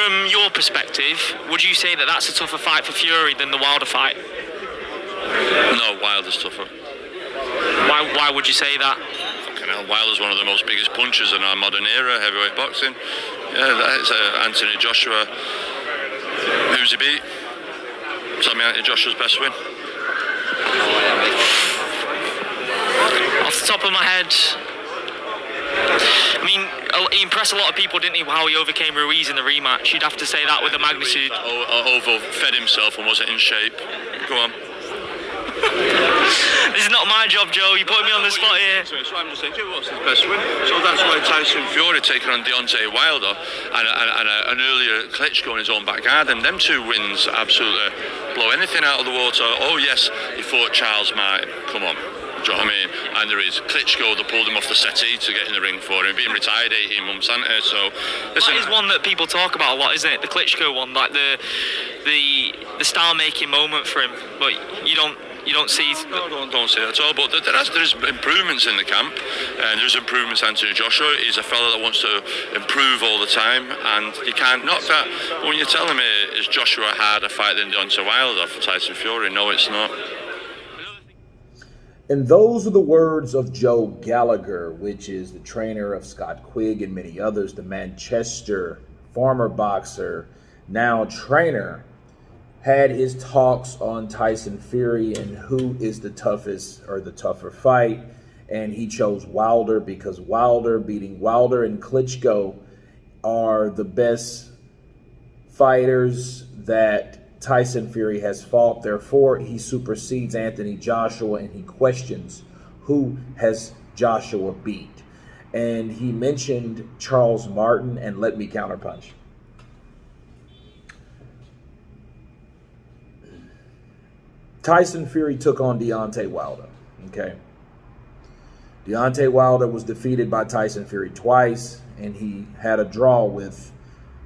From your perspective, would you say that that's a tougher fight for Fury than the Wilder fight? No, Wilder's tougher. Why would you say that? Fucking hell, Wilder's one of the most biggest punchers in our modern era, heavyweight boxing. Yeah, that's Anthony Joshua. Who's he beat? Tell me Anthony Joshua's best win. Off the top of my head, I mean, he impressed a lot of people, didn't he, how he overcame Ruiz in the rematch? You'd have to say that with the magnitude. Overfed himself and wasn't in shape. Go on. This is not my job, Joe. You put me on the spot here. So I'm just saying, what's his best win? So that's why Tyson Fury taking on Deontay Wilder and an earlier Klitschko in his own backyard, and them two wins absolutely blow anything out of the water. Oh yes, he fought Charles Martin. Come on. Do you know what I mean? And there is Klitschko that pulled him off the settee to get in the ring for him, being retired 18 months, hasn't it? So listen, that is one that people talk about a lot, isn't it? The Klitschko one, like the star-making moment for him, but you don't see. No, don't see it at all. But there's improvements in the camp, and there's improvements. Anthony Joshua is a fella that wants to improve all the time, and you can't knock that. When you're telling me, is Joshua a harder fight than Deontay Wilder for Tyson Fury? No, it's not. And those are the words of Joe Galleger, which is the trainer of Scott Quigg and many others, the Manchester former boxer, now trainer, had his talks on Tyson Fury and who is the toughest or the tougher fight. And he chose Wilder because beating Wilder and Klitschko are the best fighters that Tyson Fury has fought. Therefore, he supersedes Anthony Joshua, and he questions who has Joshua beat. And he mentioned Charles Martin, and let me counterpunch. Tyson Fury took on Deontay Wilder, okay? Deontay Wilder was defeated by Tyson Fury twice, and he had a draw with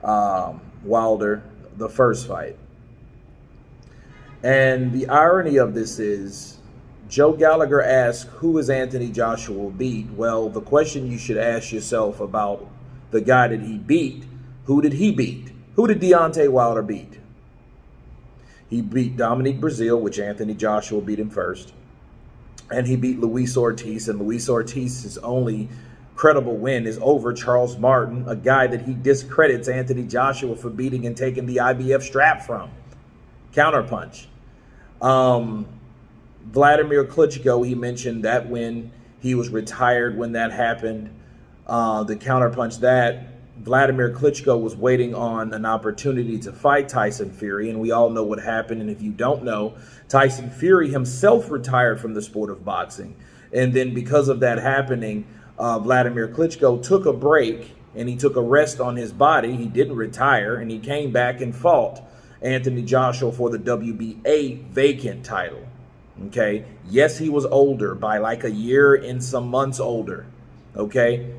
Wilder the first fight. And the irony of this is, Joe Galleger asked, who is Anthony Joshua beat? Well, the question you should ask yourself about the guy that he beat, who did he beat? Who did Deontay Wilder beat? He beat Dominique Breazeale, which Anthony Joshua beat him first. And he beat Luis Ortiz, and Luis Ortiz's only credible win is over Charles Martin, a guy that he discredits Anthony Joshua for beating and taking the IBF strap from. Counterpunch. Vladimir Klitschko, he mentioned that when he was retired when that happened. The counterpunch that Vladimir Klitschko was waiting on an opportunity to fight Tyson Fury, and we all know what happened. And if you don't know, Tyson Fury himself retired from the sport of boxing. And then because of that happening, Vladimir Klitschko took a break and he took a rest on his body. He didn't retire, and he came back and fought Anthony Joshua for the WBA vacant title. Okay. Yes, he was older by like a year and some months older. Okay.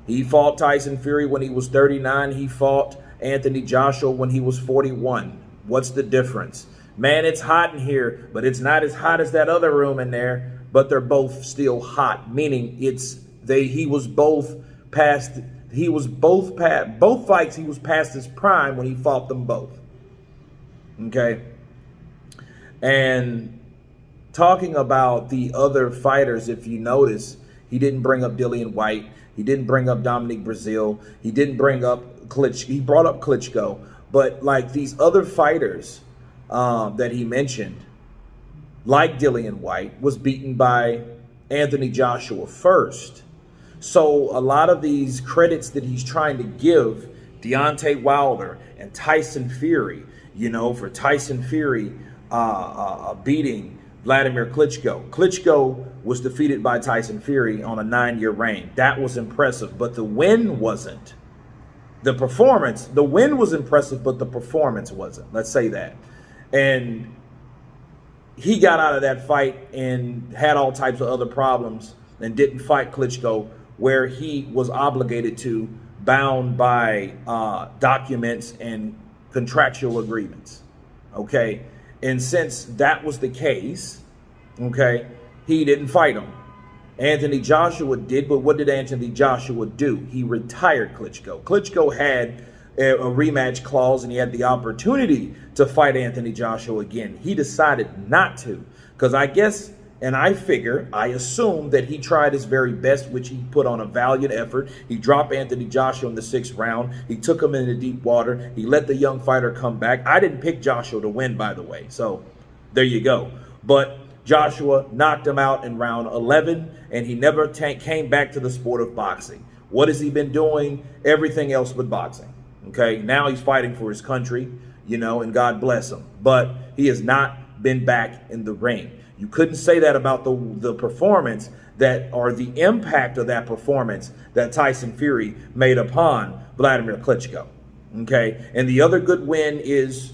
He fought Tyson Fury when he was 39. He fought Anthony Joshua when he was 41. What's the difference? Man, it's hot in here, but it's not as hot as that other room in there, but they're both still hot, meaning both fights, he was past his prime when he fought them both. Okay. And talking about the other fighters, if you notice, he didn't bring up Dillian White. He didn't bring up Dominique Breazeale. He didn't bring up Klitschko. He brought up Klitschko. But like these other fighters that he mentioned, like Dillian White, was beaten by Anthony Joshua first. So a lot of these credits that he's trying to give Deontay Wilder and Tyson Fury, you know, for Tyson Fury beating Vladimir Klitschko. Klitschko was defeated by Tyson Fury on a 9-year reign. That was impressive, but the win wasn't. The win was impressive, but the performance wasn't. Let's say that. And he got out of that fight and had all types of other problems and didn't fight Klitschko, where he was obligated to, bound by documents and contractual agreements. Okay. And since that was the case, okay, he didn't fight him. Anthony Joshua did, but what did Anthony Joshua do? He retired Klitschko. Klitschko had a rematch clause and he had the opportunity to fight Anthony Joshua again. He decided not to, because I guess, and I assume that he tried his very best, which he put on a valiant effort. He dropped Anthony Joshua in the 6th round. He took him into deep water. He let the young fighter come back. I didn't pick Joshua to win, by the way. So there you go. But Joshua knocked him out in round 11, and he never came back to the sport of boxing. What has he been doing? Everything else but boxing. Okay, now he's fighting for his country, you know, and God bless him. But he has not been back in the ring. You couldn't say that about the performance that, or the impact of that performance that Tyson Fury made upon Vladimir Klitschko. Okay, and the other good win is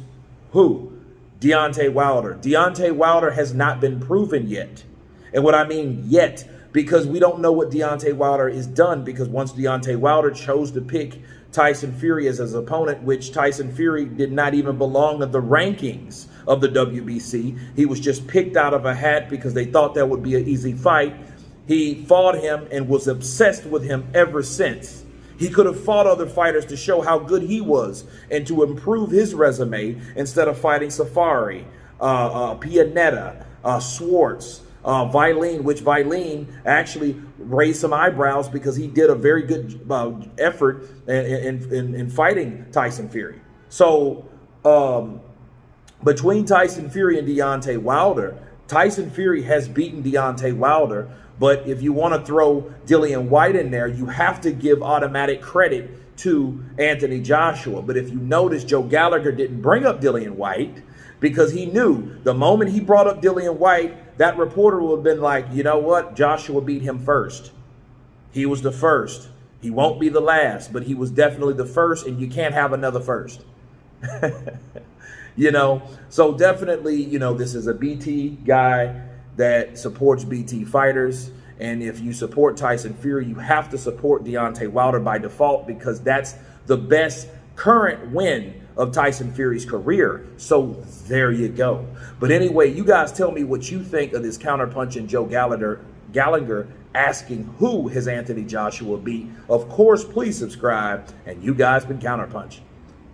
who? Deontay Wilder. Deontay Wilder has not been proven yet. And what I mean yet, because we don't know what Deontay Wilder is done, because once Deontay Wilder chose to pick Tyson Fury as his opponent, which Tyson Fury did not even belong in the rankings of the WBC. He was just picked out of a hat because they thought that would be an easy fight. He fought him and was obsessed with him ever since. He could have fought other fighters to show how good he was and to improve his resume instead of fighting Safari, Pianetta, Swartz, Vilene, which Vilene actually raised some eyebrows because he did a very good effort in fighting Tyson Fury. So between Tyson Fury and Deontay Wilder, Tyson Fury has beaten Deontay Wilder. But if you want to throw Dillian White in there, you have to give automatic credit to Anthony Joshua. But if you notice, Joe Galleger didn't bring up Dillian White because he knew the moment he brought up Dillian White, that reporter would have been like, you know what? Joshua beat him first. He was the first. He won't be the last, but he was definitely the first, and you can't have another first. You know, so definitely, you know, this is a BT guy that supports BT fighters. And if you support Tyson Fury, you have to support Deontay Wilder by default, because that's the best current win of Tyson Fury's career. So there you go. But anyway, you guys tell me what you think of this Counterpunch and Joe Galleger asking who his Anthony Joshua beat. Of course, please subscribe. And you guys been Counterpunch.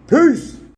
Peace.